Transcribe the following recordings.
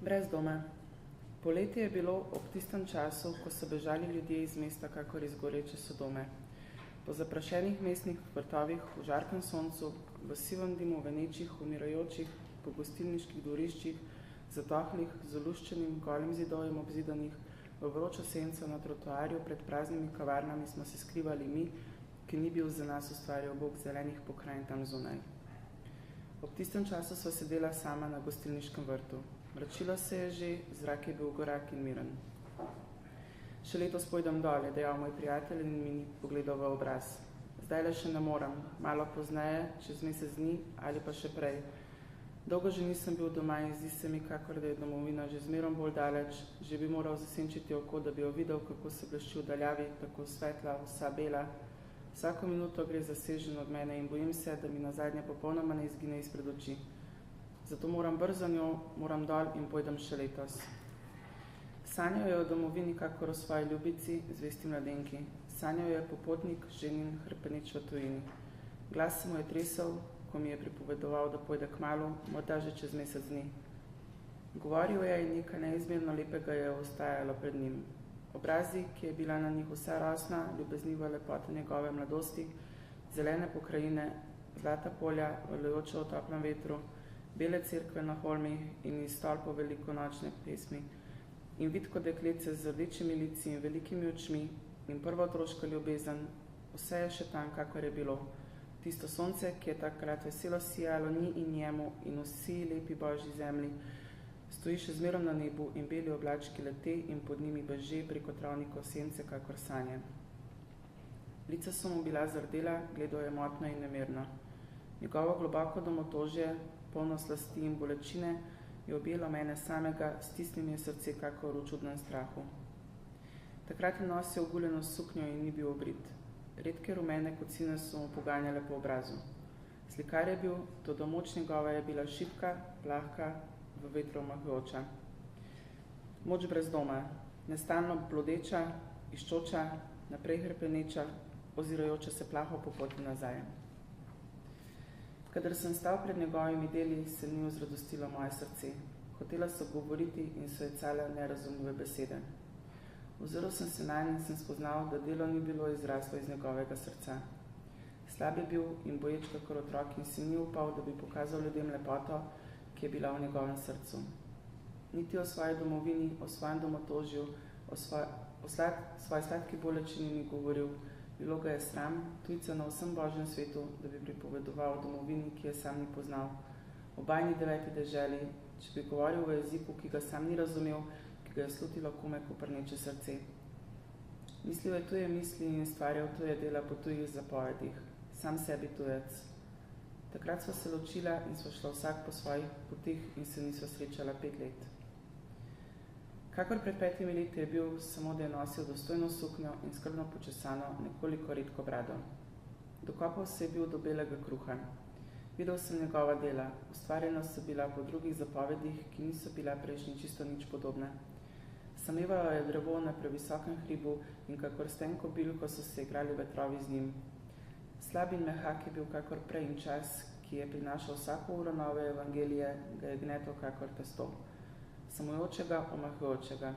Brez doma. Poletje je bilo ob tistem času, ko so bežali ljudje iz mesta kakor iz goreče Sodome. Po zaprašenih mestnih vrtovih, v žarkem soncu, v sivem dimu venečih, umirajočih, po gostilniških dvoriščih, zatohlih, z oluščenim, golim zidovjem obzidanih, v vročo senco na trotoarju pred praznimi kavarnami smo se skrivali mi, ki ni bil za nas ustvarjal Bog zelenih pokrajin tam zunaj. Ob tistem času sva sedela sama na gostilniškem vrtu. Mračilo se je že, zrak je bil gorak in miren. Še letos pojdem dol, je dejal moj prijatelj in mi ni pogledal v obraz. Zdaj le še ne moram, malo pozneje, čez mesec dni ali pa še prej. Dolgo že nisem bil doma in zdi se mi, kakor da je domovina že zmerom bolj daleč, že bi moral zasenčiti oko, da bi jo videl, kako se blešči v daljavi, tako svetla, vsa bela. Vsako minuto gre zasežen od mene in bojim se, da mi nazadnje popolnoma ne izgine izpred oči. Zato moram brzo njo, moram dol in pojdem še letos. Sanjal je o domovini kakor o svoji ljubici, zvesti mladenki. Sanjal je popotnik, ženin, hrpeneč v tujini. Glas se mu je tresel, ko mi je pripovedoval, da pojde kmalu, morda že čez mesec dni. Govoril je in nekaj neizmerno lepega je ostajalo pred njim. Obrazi, ki je bila na njih vsa rosna, ljubezniva lepota njegove mladosti, zelene pokrajine, zlata polja, valujoča v toplem vetru, bele cerkve na holmih in iz stolpov velikonočne pesmi, in vitko dekletce z rdečimi lici in velikimi očmi in prva otroška ljubezen, vse je še tam, kakor je bilo. Tisto sonce, ki je takrat veselo sijalo ni in njemu in vsi lepi božji zemlji, stoji še zmerom na nebu in beli oblački lete in pod njimi beže preko travnikov sence, kakor sanje. Lica so mu bila zardela, gledal je motno in nemirno. Njegovo globoko domotožje, polno slasti in bolečine, je objelo mene samega, stisnil mi je srce kakor v čudnem strahu. Takrat je nosil oguljeno suknjo in ni bil obrit. Redke rumene kocine so mu poganjale po obrazu. Slikar je bil, toda moč njegova je bila šibka, lahka, v vetru omahujoča. Moč brez doma, nestalno blodeča, iščoča, naprej hrpeneča, ozirajoča se plaho po poti nazaj. Kadar sem stal pred njegovimi deli, se ni vzradostilo moje srce. Hotela so govoriti in so jecale nerazumljive besede. Ozrl sem se nanj in sem spoznal, da delo ni bilo izraslo iz njegovega srca. Slab je bil in boječ kakor otrok in si ni upal, da bi pokazal ljudem lepoto, ki je bila v njegovem srcu. Niti o svoji domovini, o svojem domotožju, o svoji sladki bolečini ni govoril. Bilo ga je sram, tujca na vsem božjem svetu, da bi pripovedoval o domovini, ki je sam ni poznal. O bajni 9. deželi, če bi govoril v jeziku, ki ga sam ni razumel, ki ga je slutilo komaj koprneče srce. Mislil je tuje misli in stvarjal tuje dela po tujih zapovedih. Sam sebi tujec. Takrat sva se ločila in sva šla vsak po svojih potih in se nisva srečala 5 let. Kakor pred 5 leti je bil, samo da je nosil dostojno suknjo in skrbno počesano, nekoliko redko brado. Dokopal se je bil do belega kruha. Videl sem njegova dela, ustvarjena so bila po drugih zapovedih, ki niso bila prejšnji čisto nič podobne. Samevalo je drevo na previsokem hribu in kakor stenko bilko so se igrali vetrovi z njim. Slab in mehak je bil kakor prej in čas, ki je prinašal vsako uro nove evangelije, ga je gnetel kakor testo. Samojočega, omahujočega.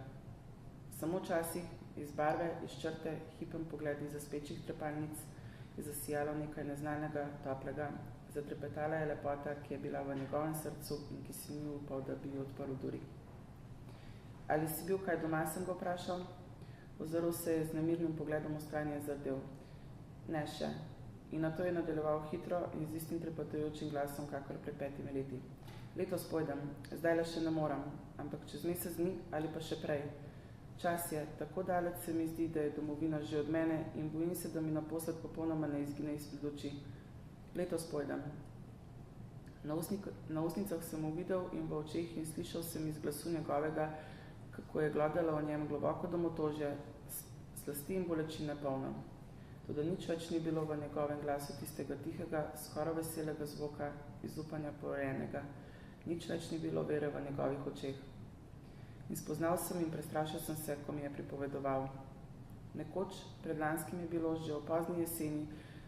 Samo časih, iz barve, iz črte, hipen pogled iz zaspečih trepalnic, je zasijalo nekaj neznanega, toplega, zatrepetala je lepota, ki je bila v njegovem srcu in ki si ni upal, da bi jo odprl duri. Ali si bil kaj doma, sem ga vprašal? Ozrl se je z nemirnim pogledom v stran je zardel. Ne še. In nato je nadaljeval hitro in z istim trepetajočim glasom, kakor pred 5 leti. Letos pojdem, zdaj le še ne moram, ampak čez mesec dni ali pa še prej. Čas je, tako daleč se mi zdi, da je domovina že od mene in bojim se, da mi naposled popolnoma ne izgine izpred oči. Letos pojdem. Na ustnicah sem mu videl in v očeh in slišal sem iz glasu njegovega, kako je glodalo o njem globoko domotožje, slasti in bolečine polno. Toda nič več ni bilo v njegovem glasu tistega tihega, skoraj veselega zvoka, izupanja porejenega. Nič več ni bilo vere v njegovih očeh. In spoznal sem in prestrašil sem se, ko mi je pripovedoval. Nekoč, pred lanskim je bilo, že v pozni jeseni,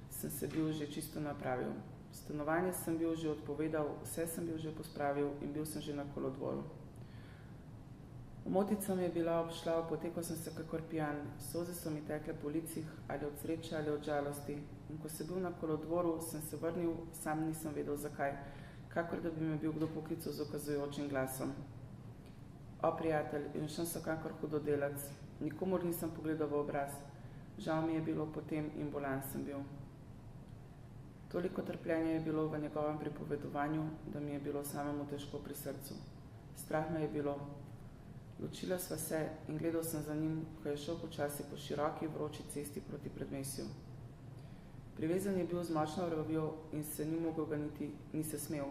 sem se bil že čisto napravil. Stanovanje sem bil že odpovedal, vse sem bil že pospravil in bil sem že na kolodvoru. Omotica mi je bila obšla, potekal sem se kakor pijan, solze so mi tekle po licih, ali od sreče, ali od žalosti. In ko sem bil na kolodvoru, sem se vrnil, sam nisem vedel zakaj, kakor da bi me bil kdo poklical z ukazujočim glasom. O, prijatelj, in šel sem kakor hudodelec, nikomor nisem pogledal v obraz. Žal mi je bilo potem in bolan sem bil. Toliko trpljenja je bilo v njegovem pripovedovanju, da mi je bilo samemu težko pri srcu. Strah me je bilo. Ločila sva se in gledal sem za njim, ko je šel počasi po široki, vroči cesti proti predmestju. Privezan je bil z močno vrvjo in se ni mogel ganiti, ni se smel.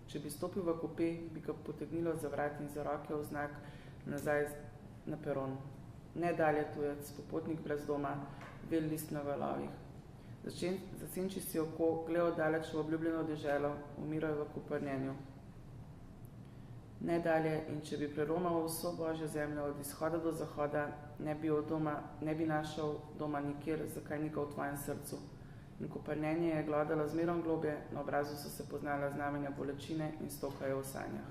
Če bi stopil v kupe, bi ga potegnilo za vrat in za roke v znak nazaj na peron. Ne dalje tujec, popotnik brez doma, vel list na valovih. Zasenči si oko, gledal daleč v obljubljeno deželo, umirajo v koprnjenju. Ne dalje, in če bi preromal vso Božjo zemljo od izhoda do zahoda, ne bi našel doma nikjer, zakaj ni ga v tvojem srcu. In koprnjenje je glodalo zmerom globje, na obrazu so se poznala znamenja bolečine in stokajo v sanjah.